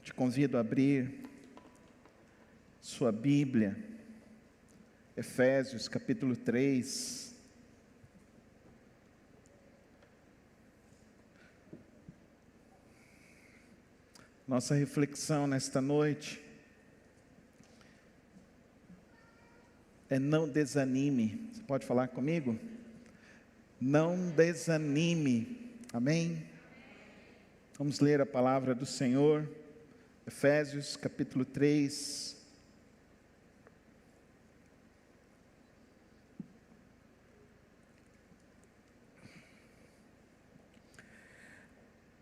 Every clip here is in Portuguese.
Te convido a abrir sua Bíblia, Efésios capítulo 3. Nossa reflexão nesta noite é não desanime. Você pode falar comigo? Não desanime. Amém? Vamos ler a palavra do Senhor. Efésios capítulo 3.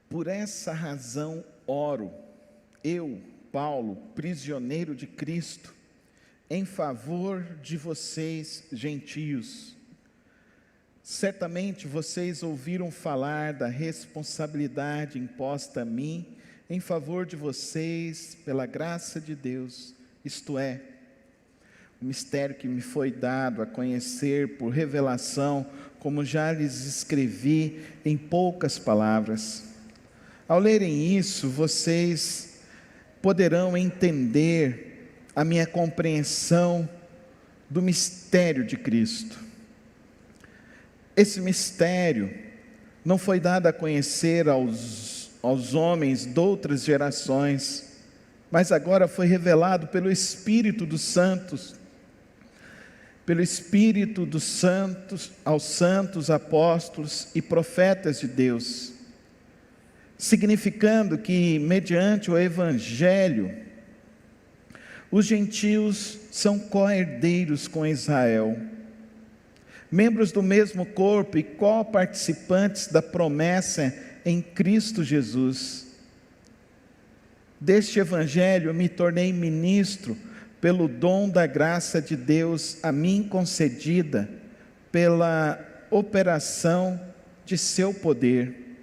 Por essa razão oro, eu, Paulo, prisioneiro de Cristo, em favor de vocês, gentios. Certamente vocês ouviram falar da responsabilidade imposta a mim, em favor de vocês, pela graça de Deus, isto é, o mistério que me foi dado a conhecer por revelação, como já lhes escrevi em poucas palavras. Ao lerem isso, vocês poderão entender a minha compreensão do mistério de Cristo. Esse mistério não foi dado a conhecer aos homens de outras gerações, mas agora foi revelado pelo Espírito dos Santos, aos santos apóstolos e profetas de Deus, significando que, mediante o Evangelho, os gentios são co-herdeiros com Israel, membros do mesmo corpo e co-participantes da promessa em Cristo Jesus. Deste Evangelho me tornei ministro pelo dom da graça de Deus a mim concedida pela operação de seu poder.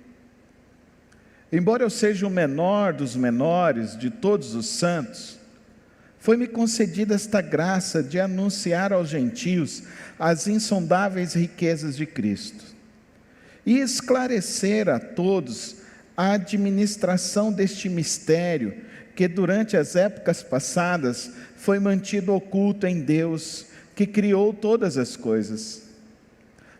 Embora eu seja o menor dos menores de todos os santos, foi-me concedida esta graça de anunciar aos gentios as insondáveis riquezas de Cristo e esclarecer a todos a administração deste mistério que durante as épocas passadas foi mantido oculto em Deus, que criou todas as coisas.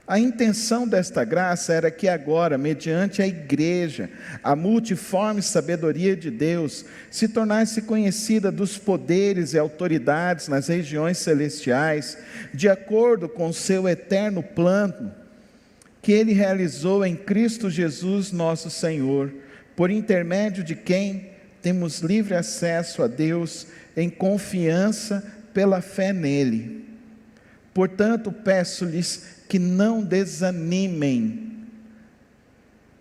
A intenção desta graça era que agora, mediante a igreja, a multiforme sabedoria de Deus se tornasse conhecida dos poderes e autoridades nas regiões celestiais, de acordo com o seu eterno plano, que Ele realizou em Cristo Jesus nosso Senhor, por intermédio de quem temos livre acesso a Deus em confiança pela fé nele. Portanto, peço-lhes que não desanimem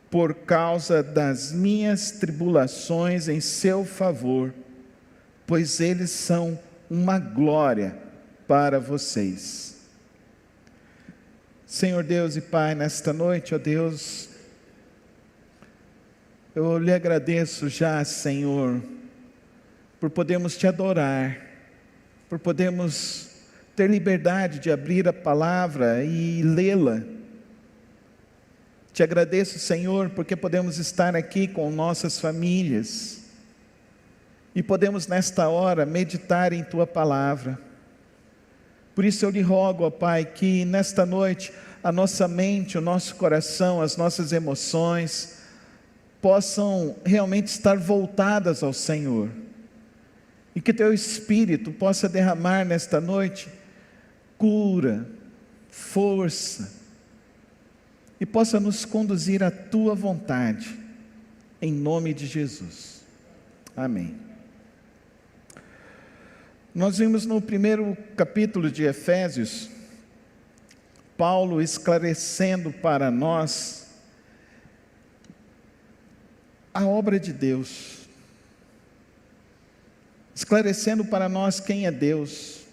por causa das minhas tribulações em seu favor, pois eles são uma glória para vocês. Senhor Deus e Pai, nesta noite, ó Deus, eu lhe agradeço já, Senhor, por podermos te adorar, por podermos ter liberdade de abrir a palavra e lê-la. Te agradeço, Senhor, porque podemos estar aqui com nossas famílias e podemos nesta hora meditar em Tua palavra. Por isso eu lhe rogo, ó Pai, que nesta noite a nossa mente, o nosso coração, as nossas emoções possam realmente estar voltadas ao Senhor e que Teu Espírito possa derramar nesta noite cura, força, e possa nos conduzir à Tua vontade, em nome de Jesus. Amém. Nós vimos no primeiro capítulo de Efésios, Paulo esclarecendo para nós a obra de Deus, esclarecendo para nós quem é Deus,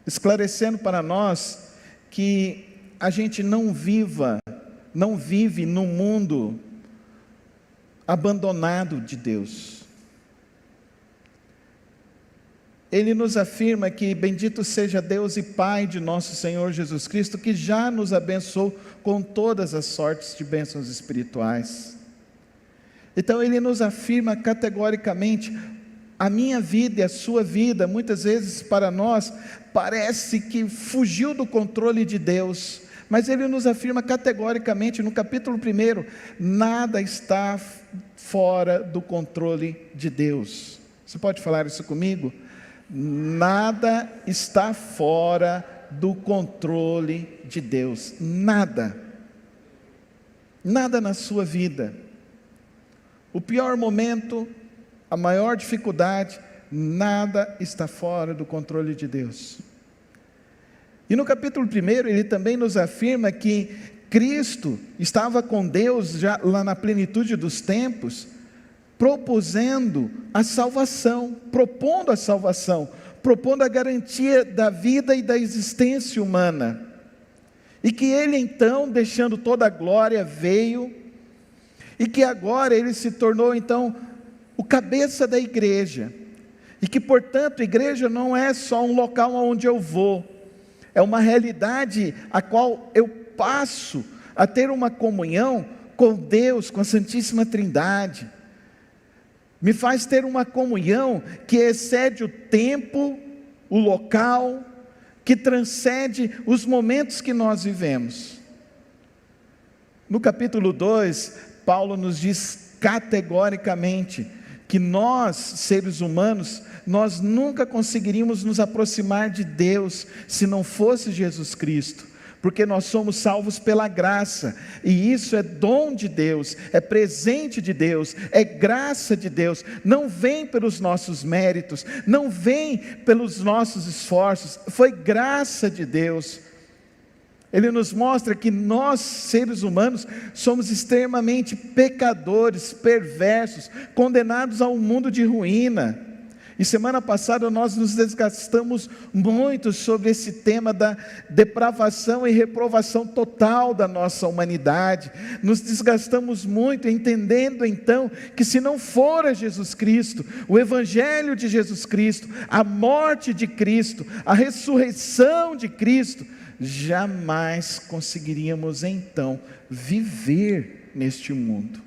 esclarecendo para nós que a gente não vive num mundo abandonado de Deus. Ele nos afirma que bendito seja Deus e Pai de nosso Senhor Jesus Cristo, que já nos abençoou com todas as sortes de bênçãos espirituais. Então ele nos afirma categoricamente: a minha vida e a sua vida, muitas vezes para nós, parece que fugiu do controle de Deus, mas ele nos afirma categoricamente no capítulo 1, nada está fora do controle de Deus. Você pode falar isso comigo? Nada está fora do controle de Deus, nada na sua vida. O pior momento, a maior dificuldade, nada está fora do controle de Deus. E no capítulo 1, ele também nos afirma que Cristo estava com Deus já lá na plenitude dos tempos, propondo a salvação, propondo a garantia da vida e da existência humana. E que ele então, deixando toda a glória, veio, e que agora ele se tornou então o cabeça da igreja, e que portanto a igreja não é só um local onde eu vou, é uma realidade a qual eu passo a ter uma comunhão com Deus, com a Santíssima Trindade, me faz ter uma comunhão que excede o tempo, o local, que transcende os momentos que nós vivemos. No capítulo 2, Paulo nos diz categoricamente que nós, seres humanos, nós nunca conseguiríamos nos aproximar de Deus se não fosse Jesus Cristo, porque nós somos salvos pela graça, e isso é dom de Deus, é presente de Deus, é graça de Deus, não vem pelos nossos méritos, não vem pelos nossos esforços, foi graça de Deus. Ele nos mostra que nós, seres humanos, somos extremamente pecadores, perversos, condenados a um mundo de ruína. E semana passada nós nos desgastamos muito sobre esse tema da depravação e reprovação total da nossa humanidade. Nos desgastamos muito entendendo então que se não for Jesus Cristo, o Evangelho de Jesus Cristo, a morte de Cristo, a ressurreição de Cristo, jamais conseguiríamos então viver neste mundo.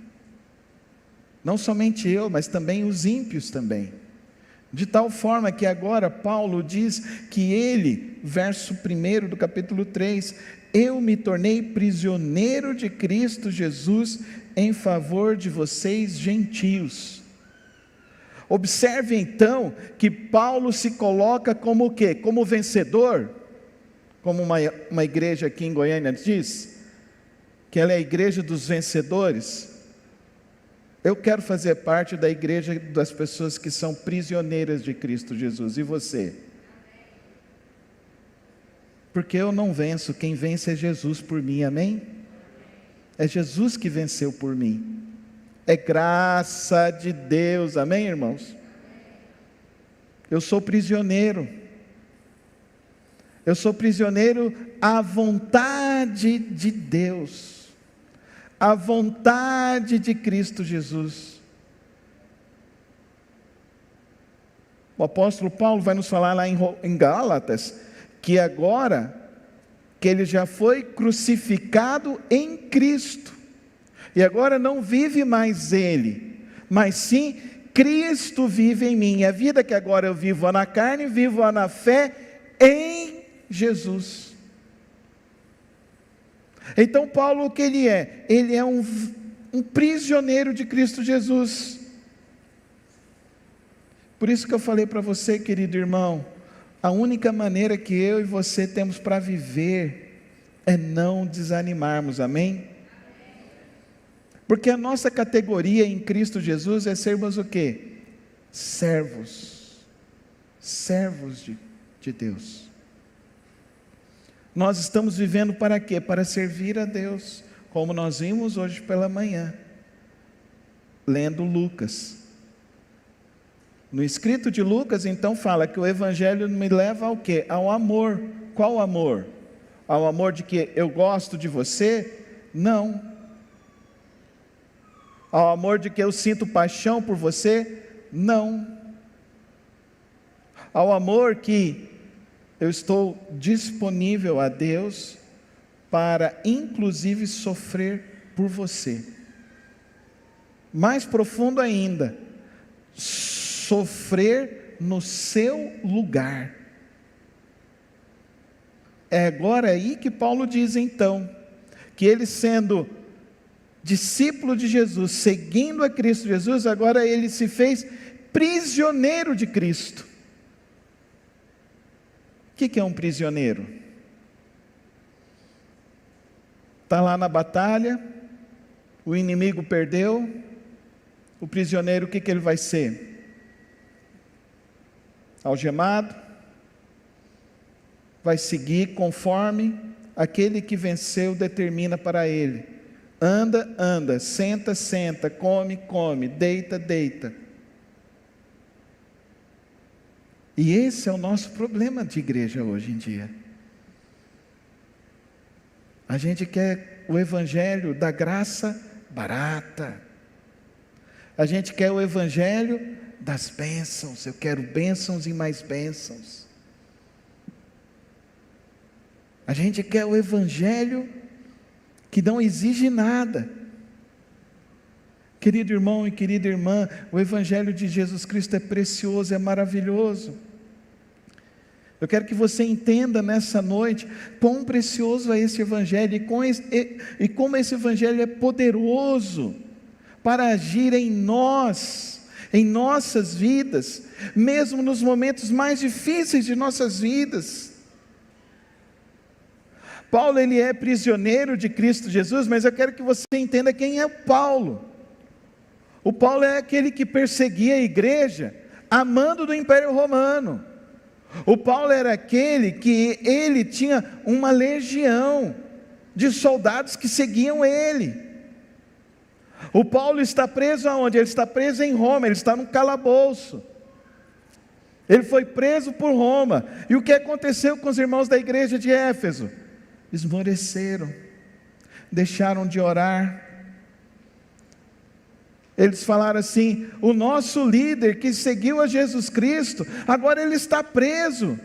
Não somente eu, mas também os ímpios também. De tal forma que agora Paulo diz que ele, verso 1 do capítulo 3, eu me tornei prisioneiro de Cristo Jesus em favor de vocês gentios. Observe então que Paulo se coloca como o quê? Como vencedor, como uma igreja aqui em Goiânia diz, que ela é a igreja dos vencedores. Eu quero fazer parte da igreja das pessoas que são prisioneiras de Cristo Jesus. E você? Porque eu não venço, quem vence é Jesus por mim, amém? É Jesus que venceu por mim. É graça de Deus, amém, irmãos? Eu sou prisioneiro. Eu sou prisioneiro à vontade de Deus. A vontade de Cristo Jesus. O apóstolo Paulo vai nos falar lá em Gálatas, que agora, que ele já foi crucificado em Cristo, e agora não vive mais ele, mas sim Cristo vive em mim. A vida que agora eu vivo na carne, vivo na fé em Jesus. Então Paulo, o que ele é? Ele é um prisioneiro de Cristo Jesus. Por isso que eu falei para você, querido irmão, a única maneira que eu e você temos para viver é não desanimarmos, amém? Porque a nossa categoria em Cristo Jesus é sermos o quê? Servos de Deus. Nós estamos vivendo para quê? Para servir a Deus, como nós vimos hoje pela manhã, lendo Lucas. No escrito de Lucas, então, fala que o Evangelho me leva ao quê? Ao amor. Qual amor? Ao amor de que eu gosto de você? Não. Ao amor de que eu sinto paixão por você? Não. Ao amor que eu estou disponível a Deus para inclusive sofrer por você. mais profundo ainda, sofrer no seu lugar. É agora aí que Paulo diz então, que ele sendo discípulo de Jesus, seguindo a Cristo Jesus, agora ele se fez prisioneiro de Cristo. O que é um prisioneiro? Está lá na batalha, o inimigo perdeu, o prisioneiro o que ele vai ser? Algemado, vai seguir conforme aquele que venceu determina para ele. Anda, anda, senta, senta, come, come, deita, deita. E esse é o nosso problema de igreja hoje em dia. A gente quer o evangelho da graça barata. A gente quer o evangelho das bênçãos. Eu quero bênçãos e mais bênçãos. A gente quer o evangelho que não exige nada. Querido irmão e querida irmã, o evangelho de Jesus Cristo é precioso, é maravilhoso. Eu quero que você entenda nessa noite quão precioso é esse evangelho e como esse evangelho é poderoso para agir em nós, em nossas vidas, mesmo nos momentos mais difíceis de nossas vidas. Paulo, ele é prisioneiro de Cristo Jesus, mas eu quero que você entenda quem é o Paulo. O Paulo é aquele que perseguia a igreja, amando do Império Romano. O Paulo era aquele que ele tinha uma legião de soldados que seguiam ele. O Paulo está preso aonde? Ele está preso em Roma, ele está num calabouço. Ele foi preso por Roma. E o que aconteceu com os irmãos da igreja de Éfeso? Esmoreceram, deixaram de orar. Eles falaram assim: o nosso líder que seguiu a Jesus Cristo, agora ele está preso.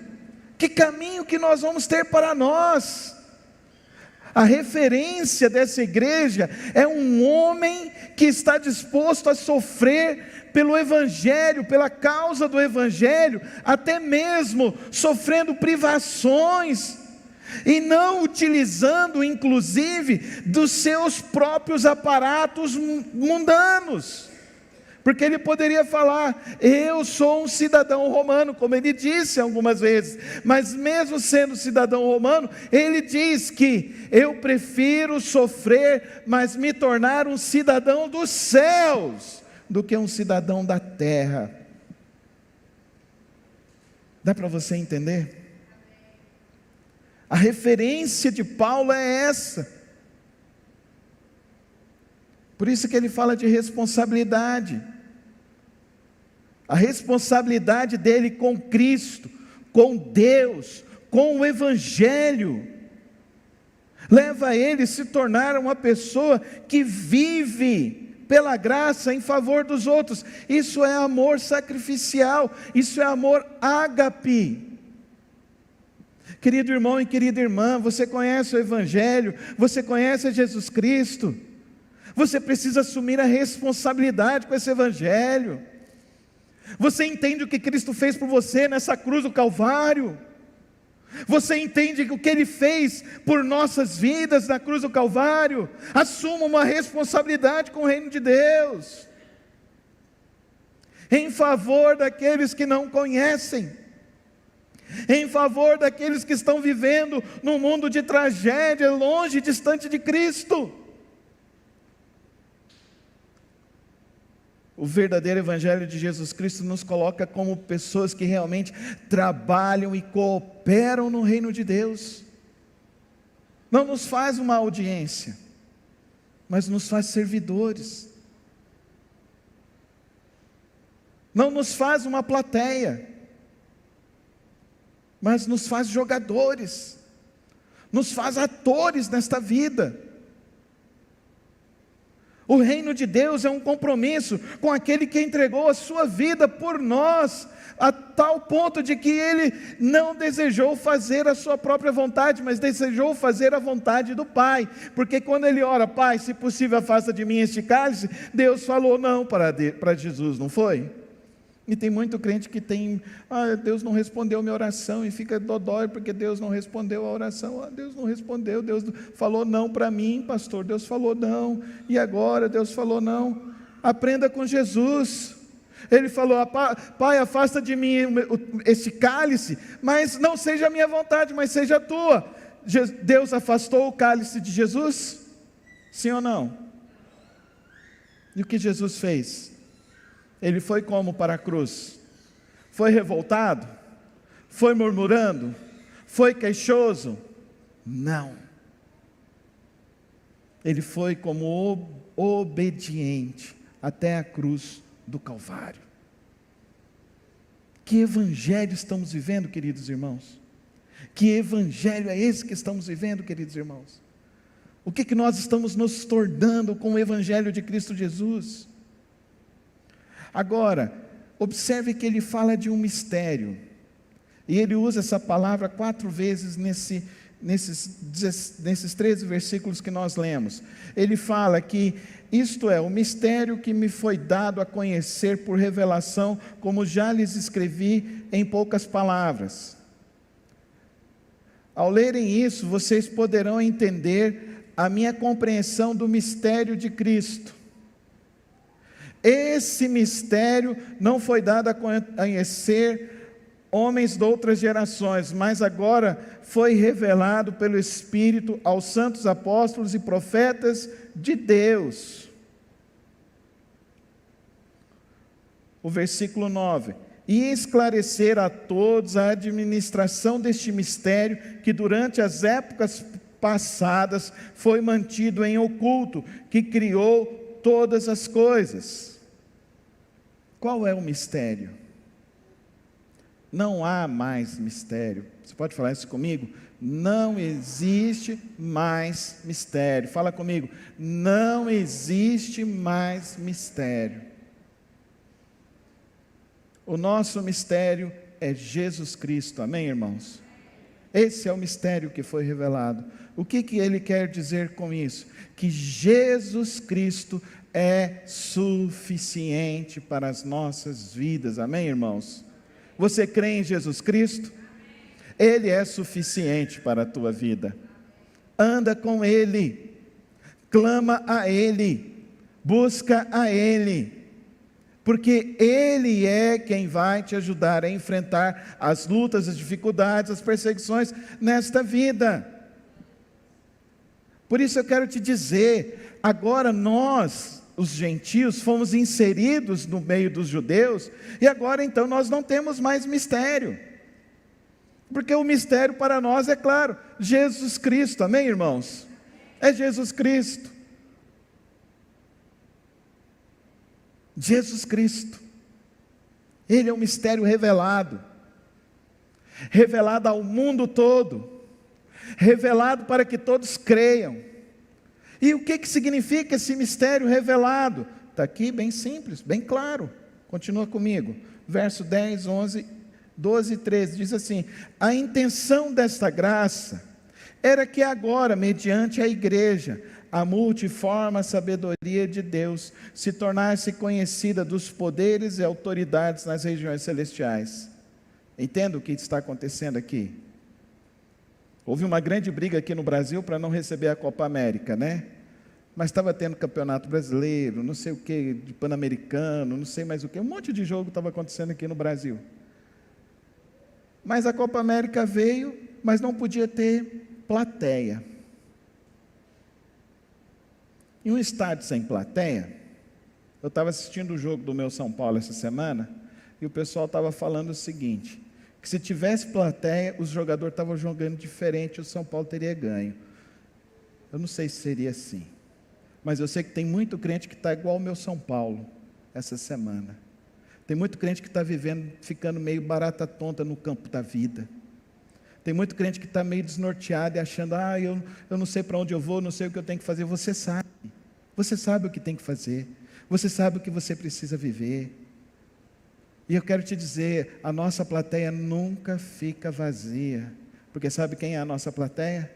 Que caminho que nós vamos ter para nós? A referência dessa igreja é um homem que está disposto a sofrer pelo Evangelho, pela causa do Evangelho, até mesmo sofrendo privações, e não utilizando inclusive dos seus próprios aparatos mundanos, porque ele poderia falar: eu sou um cidadão romano, como ele disse algumas vezes, mas mesmo sendo cidadão romano, ele diz que eu prefiro sofrer, mas me tornar um cidadão dos céus, do que um cidadão da terra. Dá para você entender? A referência de Paulo é essa. Por isso que ele fala de responsabilidade. A responsabilidade dele com Cristo, com Deus, com o Evangelho, leva ele a se tornar uma pessoa que vive pela graça em favor dos outros. Isso é amor sacrificial, isso é amor ágape. Querido irmão e querida irmã, você conhece o Evangelho, você conhece Jesus Cristo, você precisa assumir a responsabilidade com esse Evangelho. Você entende o que Cristo fez por você nessa cruz do Calvário? Você entende o que Ele fez por nossas vidas na cruz do Calvário? Assuma uma responsabilidade com o reino de Deus, em favor daqueles que não conhecem, em favor daqueles que estão vivendo num mundo de tragédia, longe, distante de Cristo. O verdadeiro Evangelho de Jesus Cristo nos coloca como pessoas que realmente trabalham e cooperam no reino de Deus. Não nos faz uma audiência, mas nos faz servidores. Não nos faz uma plateia, mas nos faz jogadores, nos faz atores nesta vida. O reino de Deus é um compromisso com aquele que entregou a sua vida por nós, a tal ponto de que ele não desejou fazer a sua própria vontade, mas desejou fazer a vontade do Pai, porque quando ele ora, Pai, se possível afasta de mim este cálice, Deus falou não para Jesus, não foi? E tem muito crente que tem, Deus não respondeu a minha oração, e fica dodói porque Deus não respondeu a oração. Deus não respondeu, Deus falou não para mim, pastor, Deus falou não, e agora Deus falou não. Aprenda com Jesus. Ele falou, Pai, afasta de mim esse cálice, mas não seja a minha vontade, mas seja a tua. Deus afastou o cálice de Jesus? Sim ou não? E o que Jesus fez? Ele foi como para a cruz? Foi revoltado? Foi murmurando? Foi queixoso? Não. Ele foi como obediente até a cruz do Calvário. Que evangelho estamos vivendo, queridos irmãos? Que evangelho é esse que estamos vivendo, queridos irmãos? O que nós estamos nos tornando com o evangelho de Cristo Jesus? Agora, observe que ele fala de um mistério, e ele usa essa palavra 4 vezes nesses 13 versículos que nós lemos. Ele fala que isto é o mistério que me foi dado a conhecer por revelação, como já lhes escrevi em poucas palavras. Ao lerem isso, vocês poderão entender a minha compreensão do mistério de Cristo. Esse mistério não foi dado a conhecer homens de outras gerações, mas agora foi revelado pelo Espírito aos santos apóstolos e profetas de Deus. O versículo 9: e esclarecer a todos a administração deste mistério, que durante as épocas passadas foi mantido em oculto, que criou todas as coisas. Qual é o mistério? Não há mais mistério. Você pode falar isso comigo? Não existe mais mistério. Fala comigo. Não existe mais mistério. O nosso mistério é Jesus Cristo. Amém, irmãos? Esse é o mistério que foi revelado. O que ele quer dizer com isso? Que Jesus Cristo é suficiente para as nossas vidas. Amém, irmãos? Você crê em Jesus Cristo? Ele é suficiente para a tua vida. Anda com Ele, clama a Ele, busca a Ele, porque Ele é quem vai te ajudar a enfrentar as lutas, as dificuldades, as perseguições nesta vida. Por isso eu quero te dizer, agora nós, os gentios, fomos inseridos no meio dos judeus, e agora então nós não temos mais mistério, porque o mistério para nós é claro, Jesus Cristo. Amém, irmãos? É Jesus Cristo. Jesus Cristo, Ele é um mistério revelado ao mundo todo, revelado para que todos creiam. E o que significa esse mistério revelado? Está aqui bem simples, bem claro. Continua comigo, verso 10, 11, 12 e 13, diz assim: a intenção desta graça era que agora, mediante a igreja, a multiforme sabedoria de Deus se tornasse conhecida dos poderes e autoridades nas regiões celestiais. Entenda o que está acontecendo aqui? Houve uma grande briga aqui no Brasil para não receber a Copa América, né? Mas estava tendo campeonato brasileiro, não sei o que, de pan-americano, não sei mais o que, um monte de jogo estava acontecendo aqui no Brasil. Mas a Copa América veio, mas não podia ter plateia. Em um estádio sem plateia, eu estava assistindo o jogo do meu São Paulo essa semana, e o pessoal estava falando o seguinte, que se tivesse plateia, os jogadores estavam jogando diferente, o São Paulo teria ganho. Eu não sei se seria assim, mas eu sei que tem muito crente que está igual ao meu São Paulo, essa semana. Tem muito crente que está vivendo, ficando meio barata tonta no campo da vida. Tem muito crente que está meio desnorteado e achando, eu não sei para onde eu vou, não sei o que eu tenho que fazer. Você sabe, Você sabe o que tem que fazer. Você sabe o que você precisa viver. E eu quero te dizer, a nossa plateia nunca fica vazia. Porque sabe quem é a nossa plateia?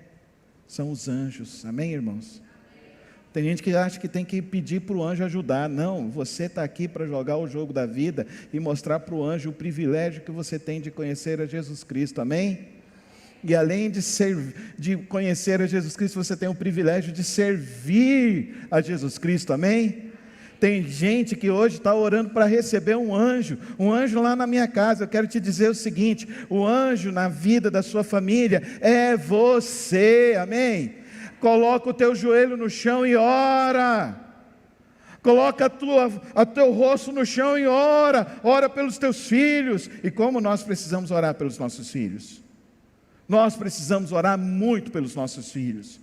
São os anjos. Amém, irmãos? Tem gente que acha que tem que pedir para o anjo ajudar. Não, você está aqui para jogar o jogo da vida e mostrar para o anjo o privilégio que você tem de conhecer a Jesus Cristo. Amém? E além de conhecer a Jesus Cristo, você tem o privilégio de servir a Jesus Cristo. Amém? Tem gente que hoje está orando para receber um anjo lá na minha casa. Eu quero te dizer o seguinte: o anjo na vida da sua família é você, amém? Coloca o teu joelho no chão e ora. Coloca o teu rosto no chão e ora pelos teus filhos. E como nós precisamos orar pelos nossos filhos? Nós precisamos orar muito pelos nossos filhos.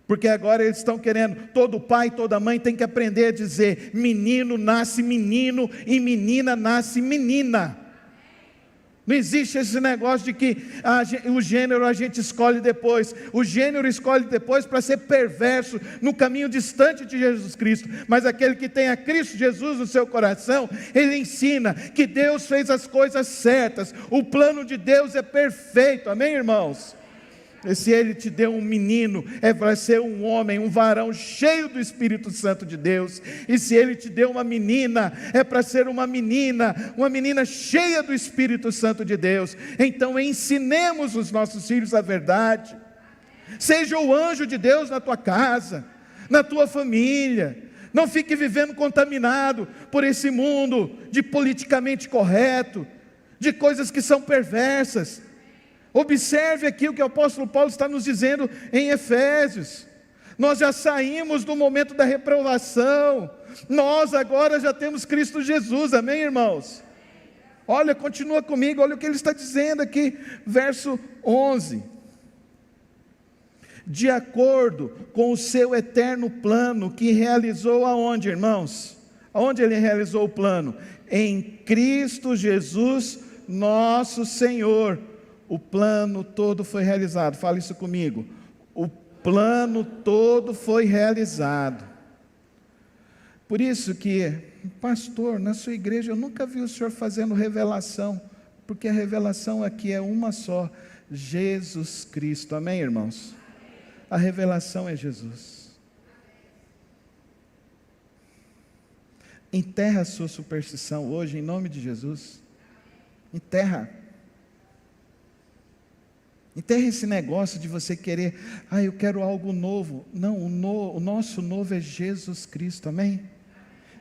Porque agora eles estão querendo, todo pai, toda mãe tem que aprender a dizer: menino nasce menino e menina nasce menina. Não existe esse negócio de que o gênero a gente escolhe depois. O gênero escolhe depois para ser perverso no caminho distante de Jesus Cristo. Mas aquele que tem a Cristo Jesus no seu coração, ele ensina que Deus fez as coisas certas. O plano de Deus é perfeito, amém, irmãos? E se Ele te deu um menino, vai ser um homem, um varão cheio do Espírito Santo de Deus. E se Ele te deu uma menina, é para ser uma menina cheia do Espírito Santo de Deus. Então ensinemos os nossos filhos a verdade. Seja o anjo de Deus na tua casa, na tua família. Não fique vivendo contaminado por esse mundo de politicamente correto, de coisas que são perversas. Observe aqui o que o apóstolo Paulo está nos dizendo em Efésios. Nós já saímos do momento da reprovação. Nós agora já temos Cristo Jesus, amém, irmãos? Olha, continua comigo, olha o que ele está dizendo aqui, verso 11. De acordo com o seu eterno plano, que realizou aonde, irmãos? Aonde ele realizou o plano? Em Cristo Jesus, nosso Senhor. O plano todo foi realizado. Fala isso comigo. O plano todo foi realizado. Por isso que, pastor, na sua igreja eu nunca vi o senhor fazendo revelação, porque a revelação aqui é uma só: Jesus Cristo. Amém, irmãos? A revelação é Jesus. Enterra a sua superstição hoje, em nome de Jesus. Enterra. Enterra esse negócio de você querer, eu quero algo novo. Não, o nosso novo é Jesus Cristo, amém?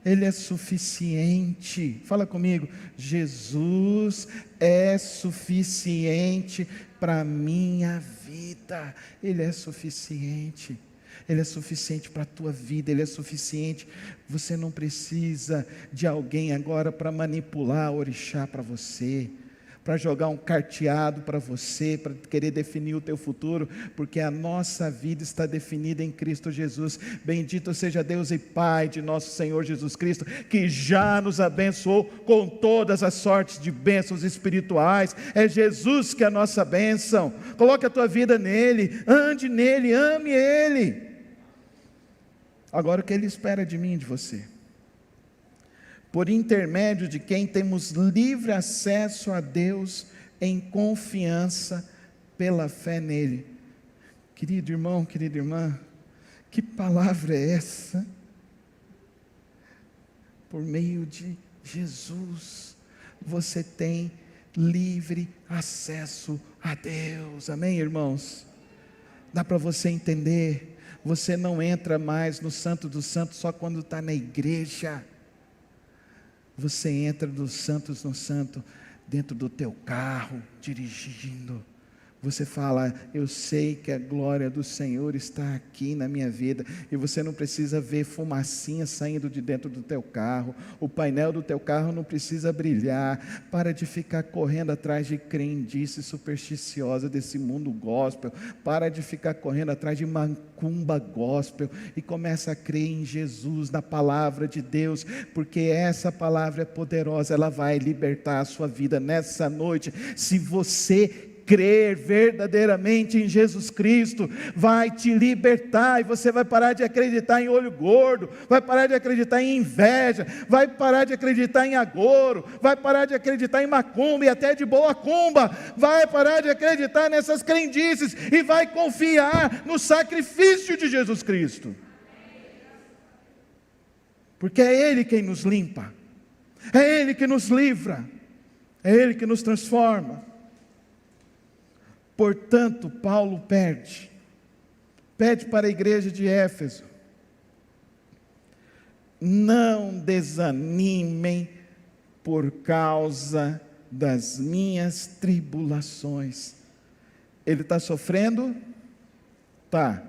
Ele é suficiente. Fala comigo: Jesus é suficiente para a minha vida. Ele é suficiente. Ele é suficiente para a tua vida, Ele é suficiente. Você não precisa de alguém agora para manipular o orixá para você, para jogar um carteado para você, para querer definir o teu futuro, porque a nossa vida está definida em Cristo Jesus. Bendito seja Deus e Pai de nosso Senhor Jesus Cristo, que já nos abençoou com todas as sortes de bênçãos espirituais. É Jesus que é a nossa bênção. Coloque a tua vida nele, ande nele, ame Ele. Agora o que Ele espera de mim e de você? Por intermédio de quem temos livre acesso a Deus em confiança pela fé nele. Querido irmão, querida irmã, que palavra é essa? Por meio de Jesus, você tem livre acesso a Deus, amém, irmãos? Dá para você entender? Você não entra mais no Santo dos Santos só quando está na igreja. Você entra dos santos no santo, dentro do teu carro, dirigindo. Você fala: eu sei que a glória do Senhor está aqui na minha vida. E você não precisa ver fumacinha saindo de dentro do teu carro. O painel do teu carro não precisa brilhar. Para de ficar correndo atrás de crendice supersticiosa desse mundo gospel. Para de ficar correndo atrás de macumba gospel. E começa a crer em Jesus, na palavra de Deus. Porque essa palavra é poderosa. Ela vai libertar a sua vida nessa noite. Se você crer verdadeiramente em Jesus Cristo vai te libertar, e você vai parar de acreditar em olho gordo, vai parar de acreditar em inveja, vai parar de acreditar em agouro, vai parar de acreditar em macumba e até de boa cumba, vai parar de acreditar nessas crendices e vai confiar no sacrifício de Jesus Cristo, porque é Ele quem nos limpa, é Ele que nos livra, é Ele que nos transforma. Portanto, Paulo pede para a igreja de Éfeso: não desanimem por causa das minhas tribulações. Ele está sofrendo? Tá.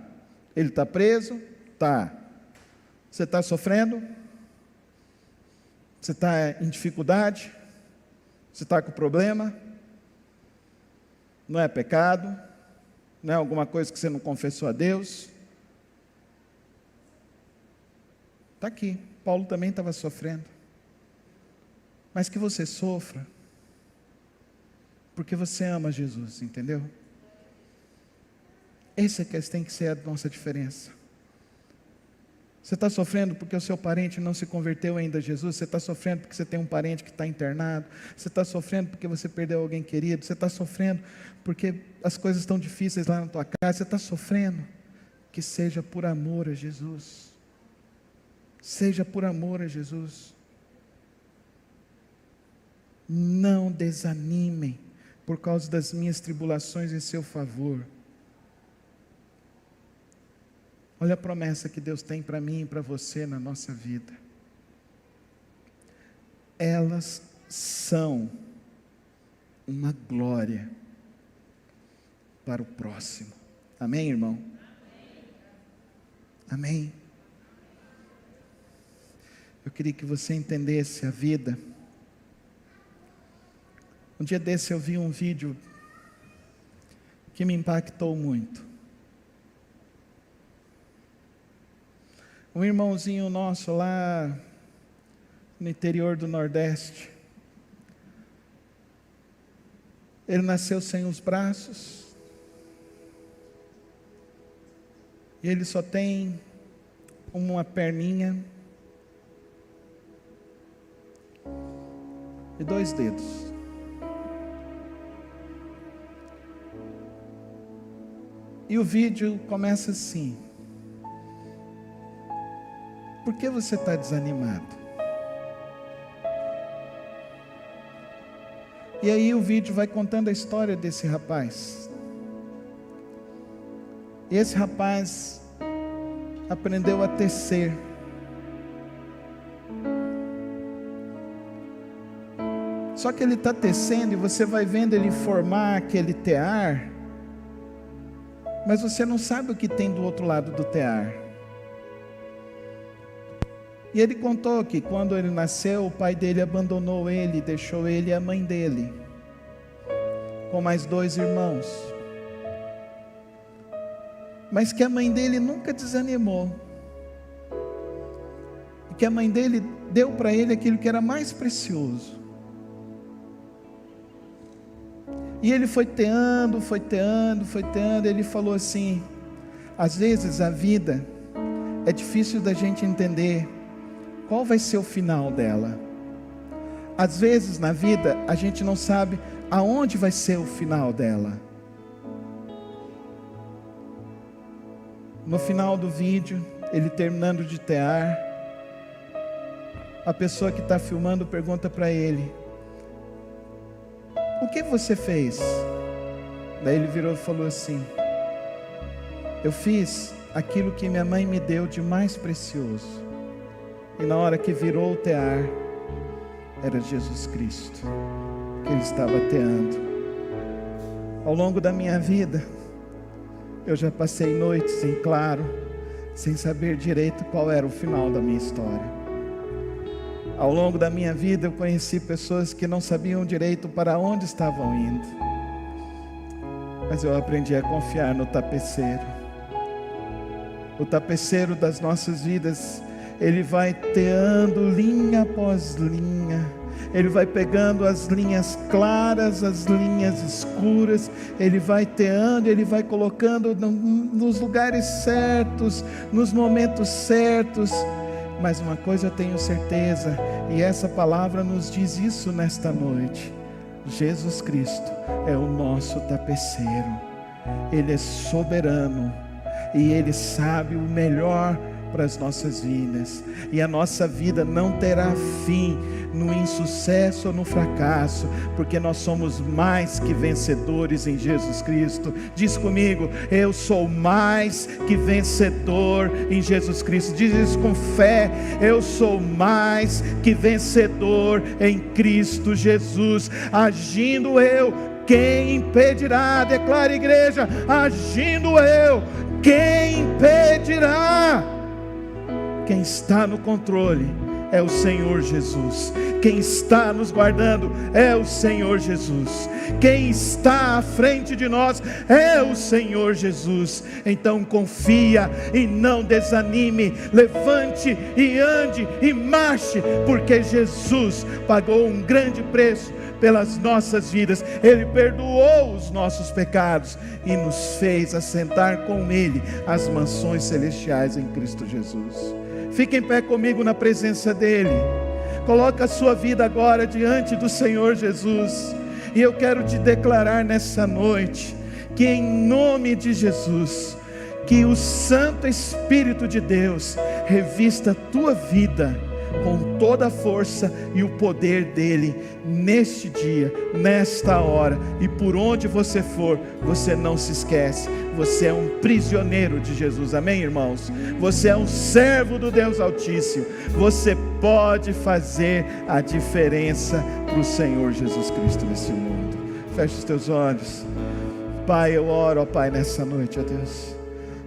Ele está preso? Tá. Você está sofrendo? Você está em dificuldade? Você está com problema? Não é pecado? Não é alguma coisa que você não confessou a Deus? Está aqui, Paulo também estava sofrendo. Mas que você sofra, porque você ama Jesus, entendeu? Essa é que tem que ser a nossa diferença. Você está sofrendo porque o seu parente não se converteu ainda a Jesus? Você está sofrendo porque você tem um parente que está internado? Você está sofrendo porque você perdeu alguém querido? Você está sofrendo porque as coisas estão difíceis lá na tua casa? Você está sofrendo? Que seja por amor a Jesus. Seja por amor a Jesus. Não desanimem por causa das minhas tribulações em seu favor. Olha a promessa que Deus tem para mim e para você na nossa vida. Elas são uma glória para o próximo. Amém, irmão? Amém. Eu queria que você entendesse a vida. Um dia desse eu vi um vídeo que me impactou muito. Um irmãozinho nosso lá no interior do Nordeste. Ele nasceu sem os braços. E ele só tem uma perninha e 2 dedos. E o vídeo começa assim: por que você está desanimado? E aí o vídeo vai contando a história desse rapaz. E esse rapaz aprendeu a tecer. Só que ele está tecendo e você vai vendo ele formar aquele tear, mas você não sabe o que tem do outro lado do tear. E ele contou que quando ele nasceu, o pai dele abandonou ele, deixou ele e a mãe dele, com mais 2 irmãos. Mas que a mãe dele nunca desanimou. E que a mãe dele deu para ele aquilo que era mais precioso. E ele foi teando, ele falou assim: às vezes a vida é difícil da gente entender qual vai ser o final dela. Às vezes na vida a gente não sabe aonde vai ser o final dela. No final do vídeo, ele terminando de tear, a pessoa que está filmando pergunta para ele: o que você fez? Daí ele virou e falou assim: eu fiz aquilo que minha mãe me deu de mais precioso. E na hora que virou o tear, era Jesus Cristo que ele estava teando. Ao longo da minha vida, eu já passei noites em claro, sem saber direito qual era o final da minha história. Ao longo da minha vida, eu conheci pessoas que não sabiam direito para onde estavam indo. Mas eu aprendi a confiar no tapeceiro. O tapeceiro das nossas vidas, ele vai teando linha após linha, Ele vai pegando as linhas claras, as linhas escuras, Ele vai teando, Ele vai colocando nos lugares certos, nos momentos certos. Mas uma coisa eu tenho certeza, e essa palavra nos diz isso nesta noite: Jesus Cristo é o nosso tapeceiro. Ele é soberano e Ele sabe o melhor para as nossas vidas, e a nossa vida não terá fim no insucesso ou no fracasso, porque nós somos mais que vencedores em Jesus Cristo. Diz comigo: eu sou mais que vencedor em Jesus Cristo. Diz isso com fé: eu sou mais que vencedor em Cristo Jesus. Agindo eu, quem impedirá? Declara, igreja: agindo eu, quem impedirá? Quem está no controle é o Senhor Jesus. Quem está nos guardando é o Senhor Jesus. Quem está à frente de nós é o Senhor Jesus. Então confia e não desanime. Levante e ande e marche, porque Jesus pagou um grande preço pelas nossas vidas. Ele perdoou os nossos pecados e nos fez assentar com Ele as mansões celestiais em Cristo Jesus. Fique em pé comigo na presença dEle. Coloca a sua vida agora diante do Senhor Jesus. E eu quero te declarar nessa noite, que em nome de Jesus, que o Santo Espírito de Deus revista a tua vida com toda a força e o poder dEle, neste dia, nesta hora, e por onde você for, você não se esquece: você é um prisioneiro de Jesus. Amém, irmãos? Você é um servo do Deus Altíssimo. Você pode fazer a diferença para o Senhor Jesus Cristo nesse mundo. Feche os teus olhos. Pai, eu oro, ó Pai, nessa noite, ó Deus,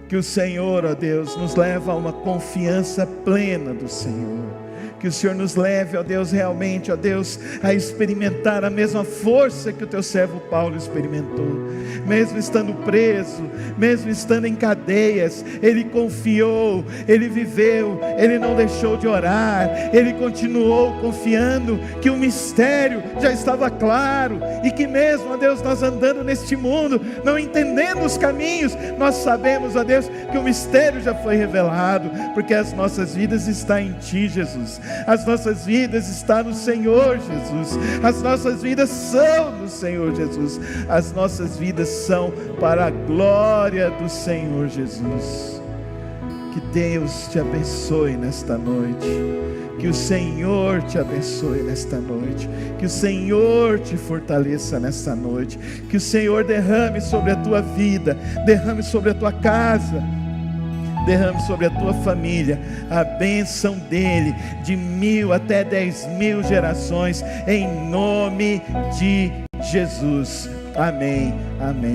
que o Senhor, ó Deus, nos leva a uma confiança plena do Senhor. Que o Senhor nos leve, ó Deus, realmente, ó Deus, a experimentar a mesma força que o teu servo Paulo experimentou. Mesmo estando preso, mesmo estando em cadeias, ele confiou, ele viveu, ele não deixou de orar, ele continuou confiando que o mistério já estava claro, e que mesmo, ó Deus, nós andando neste mundo, não entendendo os caminhos, nós sabemos, ó Deus, que o mistério já foi revelado, porque as nossas vidas estão em Ti, Jesus. As nossas vidas estão no Senhor Jesus. As nossas vidas são no Senhor Jesus. As nossas vidas são para a glória do Senhor Jesus. Que Deus te abençoe nesta noite. Que o Senhor te abençoe nesta noite. Que o Senhor te fortaleça nesta noite. Que o Senhor derrame sobre a tua vida, derrame sobre a tua casa, derrame sobre a tua família a bênção dEle, de 1000 até 10.000 gerações, em nome de Jesus. Amém, amém.